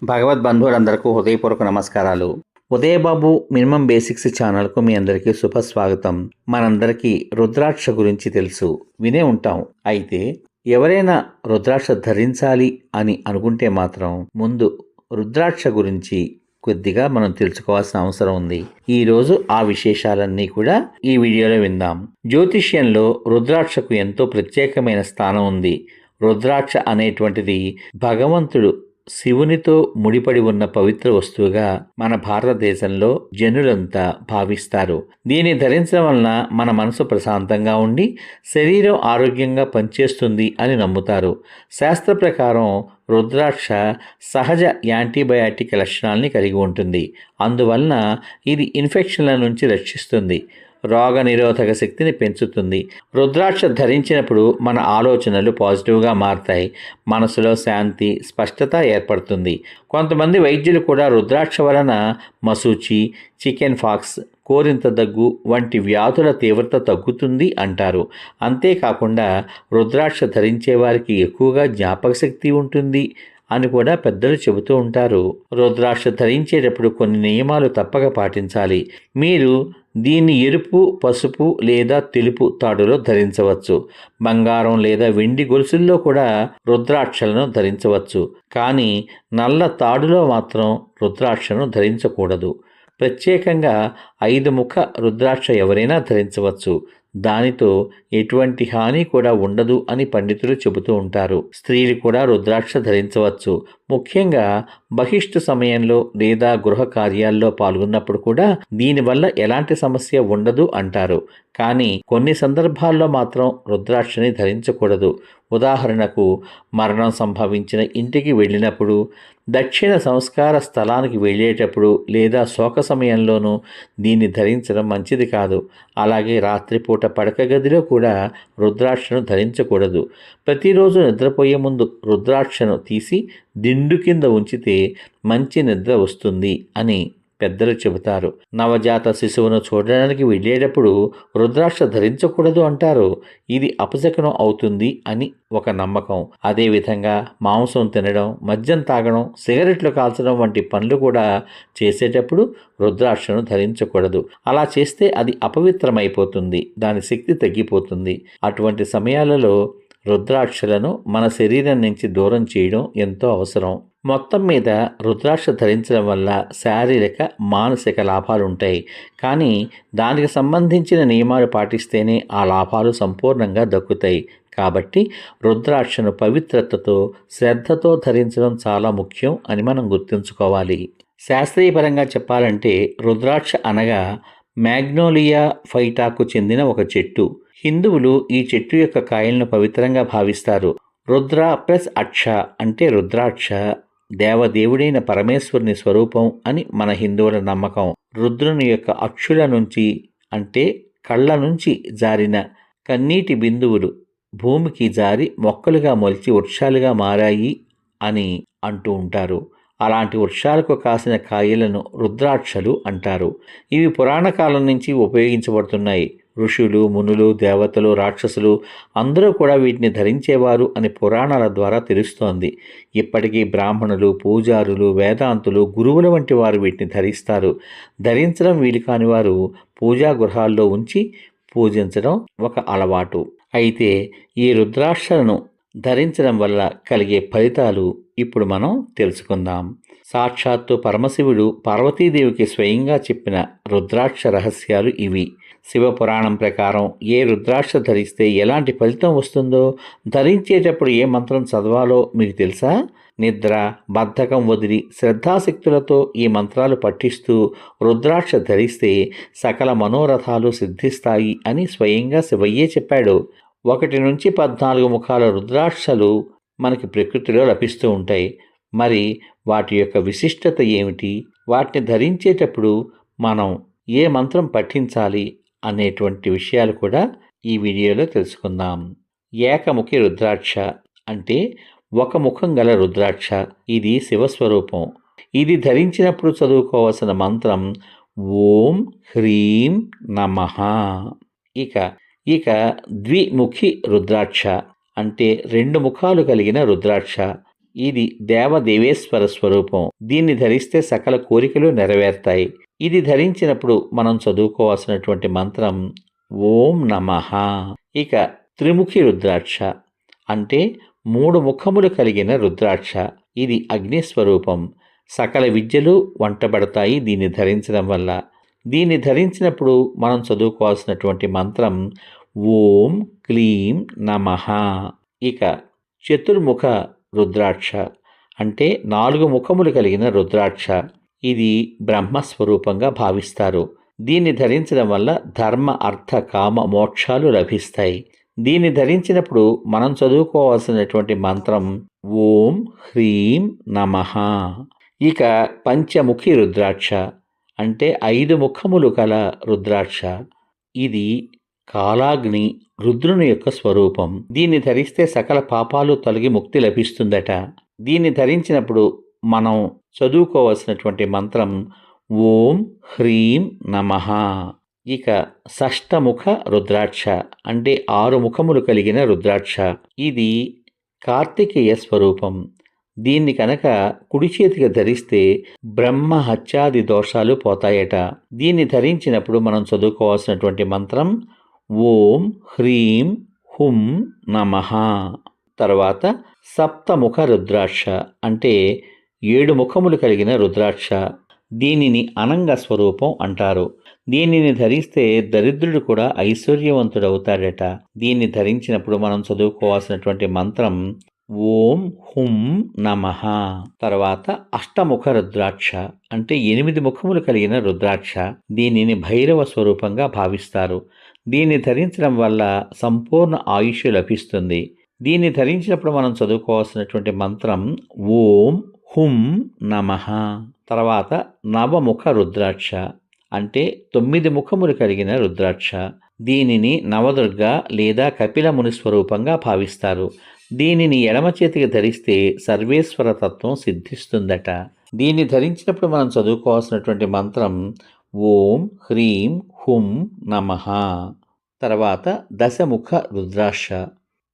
భగవద్ బంధువులందరికీ హృదయపూర్వక నమస్కారాలు. ఉదయబాబు మినిమం బేసిక్స్ ఛానల్కు మీ అందరికీ శుభస్వాగతం. మనందరికీ రుద్రాక్ష గురించి తెలుసు, వినే ఉంటాం. అయితే ఎవరైనా రుద్రాక్ష ధరించాలి అని అనుకుంటే మాత్రం ముందు రుద్రాక్ష గురించి కొద్దిగా మనం తెలుసుకోవాల్సిన అవసరం ఉంది. ఈ రోజు ఆ విశేషాలన్నీ కూడా ఈ వీడియోలో విందాం. జ్యోతిష్యంలో రుద్రాక్షకు ఎంతో ప్రత్యేకమైన స్థానం ఉంది. రుద్రాక్ష అనేటువంటిది భగవంతుడు శివునితో ముడిపడి ఉన్న పవిత్ర వస్తువుగా మన భారతదేశంలో జనులంతా భావిస్తారు. దీన్ని ధరించడం వలన మన మనసు ప్రశాంతంగా ఉండి శరీరం ఆరోగ్యంగా పనిచేస్తుంది అని నమ్ముతారు. శాస్త్ర ప్రకారం రుద్రాక్ష సహజ యాంటీబయాటిక్ లక్షణాలని కలిగి ఉంటుంది. అందువలన ఇది ఇన్ఫెక్షన్ల నుంచి రక్షిస్తుంది, రోగ నిరోధక శక్తిని పెంచుతుంది. రుద్రాక్ష ధరించినప్పుడు మన ఆలోచనలు పాజిటివ్గా మారతాయి, మనసులో శాంతి స్పష్టత ఏర్పడుతుంది. కొంతమంది వైద్యులు కూడా రుద్రాక్ష వలన మసూచి, చికెన్ ఫాక్స్, కోరింత దగ్గు వంటి వ్యాధుల తీవ్రత తగ్గుతుంది అంటారు. అంతేకాకుండా రుద్రాక్ష ధరించే వారికి ఎక్కువగా జ్ఞాపక శక్తి ఉంటుంది అని కూడా పెద్దలు చెబుతూ ఉంటారు. రుద్రాక్ష ధరించేటప్పుడు కొన్ని నియమాలు తప్పక పాటించాలి. మీరు దీన్ని ఎరుపు, పసుపు లేదా తెలుపు తాడులో ధరించవచ్చు. బంగారం లేదా వెండి గొలుసుల్లో కూడా రుద్రాక్షలను ధరించవచ్చు. కానీ నల్ల తాడులో మాత్రం రుద్రాక్షను ధరించకూడదు. ప్రత్యేకంగా 5 ముఖ రుద్రాక్ష ఎవరైనా ధరించవచ్చు. దానితో ఎటువంటి హాని కూడా ఉండదు అని పండితులు చెబుతూ ఉంటారు. స్త్రీలు కూడా రుద్రాక్ష ధరించవచ్చు. ముఖ్యంగా బహిష్టు సమయంలో లేదా గృహ కార్యాల్లో పాల్గొన్నప్పుడు కూడా దీనివల్ల ఎలాంటి సమస్య ఉండదు అంటారు. కానీ కొన్ని సందర్భాల్లో మాత్రం రుద్రాక్షని ధరించకూడదు. ఉదాహరణకు మరణం సంభవించిన ఇంటికి వెళ్ళినప్పుడు, దక్షిణ సంస్కార స్థలానికి వెళ్ళేటప్పుడు లేదా శోక సమయంలోనూ దీన్ని ధరించడం మంచిది కాదు. అలాగే రాత్రిపూట పడక గదిలో కూడా రుద్రాక్షను ధరించకూడదు. ప్రతిరోజు నిద్రపోయే ముందు రుద్రాక్షను తీసి దిండు కింద ఉంచితే మంచి నిద్ర వస్తుంది అని పెద్దలు చెబుతారు. నవజాత శిశువును చూడడానికి వెళ్ళేటప్పుడు రుద్రాక్ష ధరించకూడదు అంటారు. ఇది అపశకునం అవుతుంది అని ఒక నమ్మకం. అదేవిధంగా మాంసం తినడం, మద్యం తాగడం, సిగరెట్లు కాల్చడం వంటి పనులు కూడా చేసేటప్పుడు రుద్రాక్షను ధరించకూడదు. అలా చేస్తే అది అపవిత్రమైపోతుంది, దాని శక్తి తగ్గిపోతుంది. అటువంటి సమయాలలో రుద్రాక్షలను మన శరీరం నుంచి దూరం చేయడం ఎంతో అవసరం. మొత్తం మీద రుద్రాక్ష ధరించడం వల్ల శారీరక, మానసిక లాభాలుంటాయి. కానీ దానికి సంబంధించిన నియమాలు పాటిస్తేనే ఆ లాభాలు సంపూర్ణంగా దక్కుతాయి. కాబట్టి రుద్రాక్షను పవిత్రతతో, శ్రద్ధతో ధరించడం చాలా ముఖ్యం అని మనం గుర్తుంచుకోవాలి. శాస్త్రీయపరంగా చెప్పాలంటే రుద్రాక్ష అనగా మ్యాగ్నోలియా ఫైటాకు చెందిన ఒక చెట్టు. హిందువులు ఈ చెట్టు యొక్క కాయలను పవిత్రంగా భావిస్తారు. రుద్ర ప్లస్ అక్ష అంటే రుద్రాక్ష దేవదేవుడైన పరమేశ్వరుని స్వరూపం అని మన హిందువుల నమ్మకం. రుద్రుని యొక్క అక్షుల నుంచి అంటే కళ్ళ నుంచి జారిన కన్నీటి బిందువులు భూమికి జారి మొక్కలుగా మొలిచి వృక్షాలుగా మారాయి అని అంటూ ఉంటారు. అలాంటి వృక్షాలకు కాసిన కాయలను రుద్రాక్షలు అంటారు. ఇవి పురాణ కాలం నుంచి ఉపయోగించబడుతున్నాయి. ఋషులు, మునులు, దేవతలు, రాక్షసులు అందరూ కూడా వీటిని ధరించేవారు అని పురాణాల ద్వారా తెలుస్తోంది. ఇప్పటికీ బ్రాహ్మణులు, పూజారులు, వేదాంతులు, గురువుల వంటి వారు వీటిని ధరిస్తారు. ధరించడం వీలు కాని వారు పూజా గృహాల్లో ఉంచి పూజించడం ఒక అలవాటు. అయితే ఈ రుద్రాక్షలను ధరించడం వల్ల కలిగే ఫలితాలు ఇప్పుడు మనం తెలుసుకుందాం. సాక్షాత్తు పరమశివుడు పార్వతీదేవికి స్వయంగా చెప్పిన రుద్రాక్ష రహస్యాలు ఇవి. శివపురాణం ప్రకారం ఏ రుద్రాక్ష ధరిస్తే ఎలాంటి ఫలితం వస్తుందో, ధరించేటప్పుడు ఏ మంత్రం చదవాలో మీకు తెలుసా? నిద్ర, బద్ధకం వదిలి శ్రద్ధాశక్తులతో ఈ మంత్రాలు పఠిస్తూ రుద్రాక్ష ధరిస్తే సకల మనోరథాలు సిద్ధిస్తాయి అని స్వయంగా శివయ్యే చెప్పాడు. 1 నుంచి 14 ముఖాల రుద్రాక్షలు మనకి ప్రకృతిలో లభిస్తూ ఉంటాయి. మరి వాటి యొక్క విశిష్టత ఏమిటి? వాటిని ధరించేటప్పుడు మనం ఏ మంత్రం పఠించాలి అనేటువంటి విషయాలు కూడా ఈ వీడియోలో తెలుసుకుందాం. ఏకముఖి రుద్రాక్ష అంటే ఒక ముఖం గల రుద్రాక్ష. ఇది శివస్వరూపం. ఇది ధరించినప్పుడు చదువుకోవాల్సిన మంత్రం ఓం హ్రీం నమః. ఇక ద్విముఖి రుద్రాక్ష అంటే 2 ముఖాలు కలిగిన రుద్రాక్ష. ఇది దేవదేవేశ్వర స్వరూపం. దీన్ని ధరిస్తే సకల కోరికలు నెరవేరుతాయి. ఇది ధరించినప్పుడు మనం చదువుకోవాల్సినటువంటి మంత్రం ఓం నమః. ఇక త్రిముఖి రుద్రాక్ష అంటే 3 ముఖములు కలిగిన రుద్రాక్ష. ఇది అగ్నిస్వరూపం. సకల విద్యలు వంటబడతాయి దీన్ని ధరించడం వల్ల. దీన్ని ధరించినప్పుడు మనం చదువుకోవాల్సినటువంటి మంత్రం ఓం క్లీం నమః. ఇక చతుర్ముఖ రుద్రాక్ష అంటే 4 ముఖములు కలిగిన రుద్రాక్ష. ఇది బ్రహ్మస్వరూపంగా భావిస్తారు. దీన్ని ధరించడం వల్ల ధర్మ అర్థ కామ మోక్షాలు లభిస్తాయి. దీన్ని ధరించినప్పుడు మనం చదువుకోవాల్సినటువంటి మంత్రం ఓం హ్రీం నమః. ఇక పంచముఖి రుద్రాక్ష అంటే 5 ముఖములు కల రుద్రాక్ష. ఇది కాలాగ్ని రుద్రుని యొక్క స్వరూపం. దీన్ని ధరిస్తే సకల పాపాలు తొలగి ముక్తి లభిస్తుందట. దీన్ని ధరించినప్పుడు మనం చదువుకోవాల్సినటువంటి మంత్రం ఓం హ్రీం నమః. ఇక షష్టముఖ రుద్రాక్ష అంటే 6 ముఖములు కలిగిన రుద్రాక్ష. ఇది కార్తికేయ స్వరూపం. దీన్ని కనుక కుడి చేతికి ధరిస్తే బ్రహ్మ హత్యాది దోషాలు పోతాయట. దీన్ని ధరించినప్పుడు మనం చదువుకోవాల్సినటువంటి మంత్రం ఓం హ్రీం హుం నమః. తర్వాత సప్తముఖ రుద్రాక్ష అంటే 7 ముఖములు కలిగిన రుద్రాక్ష. దీనిని అనంగ స్వరూపం అంటారు. దీనిని ధరిస్తే దరిద్రుడు కూడా ఐశ్వర్యవంతుడవుతాడట. దీన్ని ధరించినప్పుడు మనం చదువుకోవాల్సినటువంటి మంత్రం ఓం హుం నమః. తర్వాత అష్టముఖ రుద్రాక్ష అంటే 8 ముఖములు కలిగిన రుద్రాక్ష. దీనిని భైరవ స్వరూపంగా భావిస్తారు. దీన్ని ధరించడం వల్ల సంపూర్ణ ఆయుష్ లభిస్తుంది. దీన్ని ధరించినప్పుడు మనం చదువుకోవాల్సినటువంటి మంత్రం ఓం హుం నమః. తర్వాత నవముఖ రుద్రాక్ష అంటే 9 ముఖములు కలిగిన రుద్రాక్ష. దీనిని నవదుర్గ లేదా కపిల ముని స్వరూపంగా భావిస్తారు. దీనిని ఎడమ చేతికి ధరిస్తే సర్వేశ్వర తత్వం సిద్ధిస్తుందట. దీన్ని ధరించినప్పుడు మనం చదువుకోవాల్సినటువంటి మంత్రం ఓం హ్రీం హుం నమః. తర్వాత దశముఖ రుద్రాక్ష.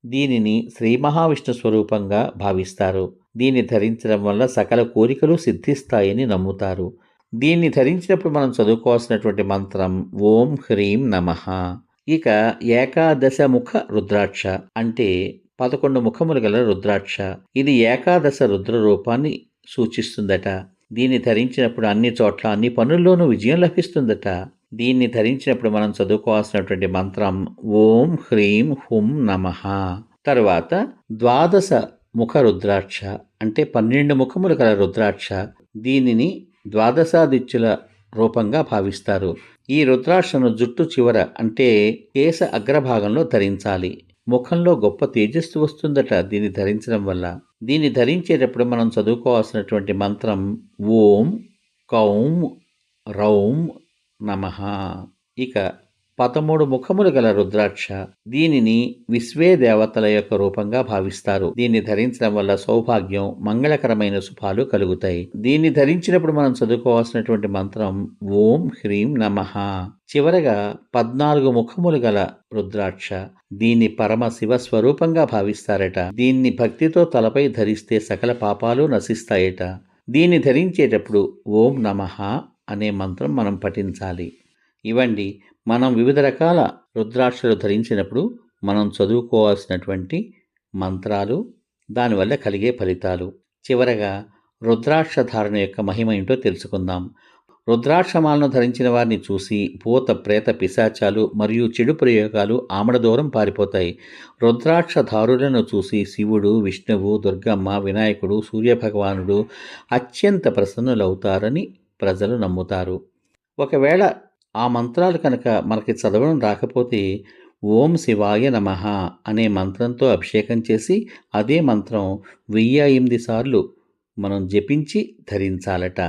దీనిని శ్రీ మహావిష్ణు స్వరూపంగా భావిస్తారు. దీన్ని ధరించడం వల్ల సకల కోరికలు సిద్ధిస్తాయని నమ్ముతారు. దీన్ని ధరించినప్పుడు మనం చదువుకోవాల్సినటువంటి మంత్రం ఓం హ్రీం నమః. ఇక ఏకాదశముఖ రుద్రాక్ష అంటే 11 ముఖములు గల రుద్రాక్ష. ఇది ఏకాదశ రుద్ర రూపాన్ని సూచిస్తుందట. దీన్ని ధరించినప్పుడు అన్ని చోట్ల అన్ని పనుల్లోనూ విజయం లభిస్తుందట. దీన్ని ధరించినప్పుడు మనం చదువుకోవాల్సినటువంటి మంత్రం ఓం హ్రీం హుం నమః. తరువాత ద్వాదశ ముఖ రుద్రాక్ష అంటే 12 ముఖములు గల రుద్రాక్ష. దీనిని ద్వాదశాదిత్యుల రూపంగా భావిస్తారు. ఈ రుద్రాక్షను జుట్టు చివర అంటే కేశ అగ్రభాగంలో ధరించాలి. ముఖంలో గొప్ప తేజస్సు వస్తుందట దీన్ని ధరించడం వల్ల. దీన్ని ధరించేటప్పుడు మనం చదువుకోవాల్సినటువంటి మంత్రం ఓం కౌం రౌం నమః. ఇక 13 ముఖములు గల రుద్రాక్ష. దీనిని విశ్వే దేవతల యొక్క రూపంగా భావిస్తారు. దీన్ని ధరించడం వల్ల సౌభాగ్యం మంగళకరమైన శుభాలు కలుగుతాయి. దీన్ని ధరించినప్పుడు మనం చదువుకోవాల్సినటువంటి మంత్రం ఓం హ్రీం నమః. చివరగా 14 ముఖములు గల రుద్రాక్ష. దీన్ని పరమ శివ స్వరూపంగా భావిస్తారట. దీన్ని భక్తితో తలపై ధరిస్తే సకల పాపాలు నశిస్తాయట. దీన్ని ధరించేటప్పుడు ఓం నమః అనే మంత్రం మనం పఠించాలి. ఇవండి మనం వివిధ రకాల రుద్రాక్షలు ధరించినప్పుడు మనం చదువుకోవాల్సినటువంటి మంత్రాలు, దానివల్ల కలిగే ఫలితాలు. చివరగా రుద్రాక్ష ధారణ యొక్క మహిమ ఏంటో తెలుసుకుందాం. రుద్రాక్షమాలను ధరించిన వారిని చూసి భూత ప్రేత పిశాచాలు మరియు చెడు ప్రయోగాలు ఆమడ దూరం పారిపోతాయి. రుద్రాక్షధారులను చూసి శివుడు, విష్ణువు, దుర్గమ్మ, వినాయకుడు, సూర్యభగవానుడు అత్యంత ప్రసన్నులవుతారని ప్రజలు నమ్ముతారు. ఒకవేళ ఆ మంత్రాలు కనుక మనకి చదవడం రాకపోతే ఓం శివాయ నమః అనే మంత్రంతో అభిషేకం చేసి అదే మంత్రం 1008 సార్లు మనం జపించి ధరించాలట.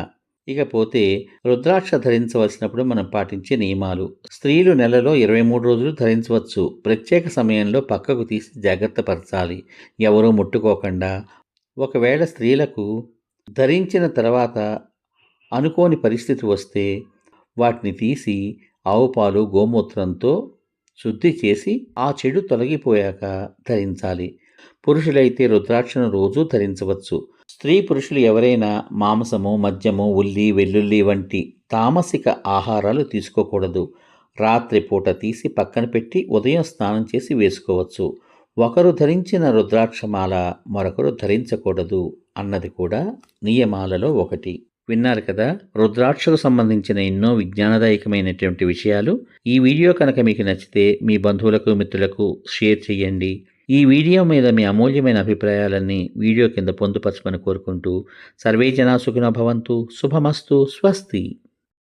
ఇకపోతే రుద్రాక్ష ధరించవలసినప్పుడు మనం పాటించే నియమాలు. స్త్రీలు నెలలో 23 రోజులు ధరించవచ్చు. ప్రత్యేక సమయంలో పక్కకు తీసి జాగ్రత్త పరచాలి, ఎవరూ ముట్టుకోకుండా. ఒకవేళ స్త్రీలకు ధరించిన తర్వాత అనుకోని పరిస్థితి వస్తే వాటిని తీసి ఆవు పాలు, గోమూత్రంతో శుద్ధి చేసి ఆ చెడు తొలగిపోయాక ధరించాలి. పురుషులైతే రుద్రాక్షను రోజూ ధరించవచ్చు. స్త్రీ పురుషులు ఎవరైనా మాంసము, మద్యము, ఉల్లి, వెల్లుల్లి వంటి తామసిక ఆహారాలు తీసుకోకూడదు. రాత్రిపూట తీసి పక్కన పెట్టి ఉదయం స్నానం చేసి వేసుకోవచ్చు. ఒకరు ధరించిన రుద్రాక్షమాల మరొకరు ధరించకూడదు అన్నది కూడా నియమాలలో ఒకటి. విన్నారు కదా, రుద్రాక్షకు సంబంధించిన ఎన్నో విజ్ఞానదాయకమైనటువంటి విషయాలు. ఈ వీడియో కనుక మీకు నచ్చితే మీ బంధువులకు, మిత్రులకు షేర్ చేయండి. ఈ వీడియో మీద మీ అమూల్యమైన అభిప్రాయాలన్నీ వీడియో కింద పొందుపరచమని కోరుకుంటూ, సర్వే జనా సుఖినో భవంతు. శుభమస్తు. స్వస్తి.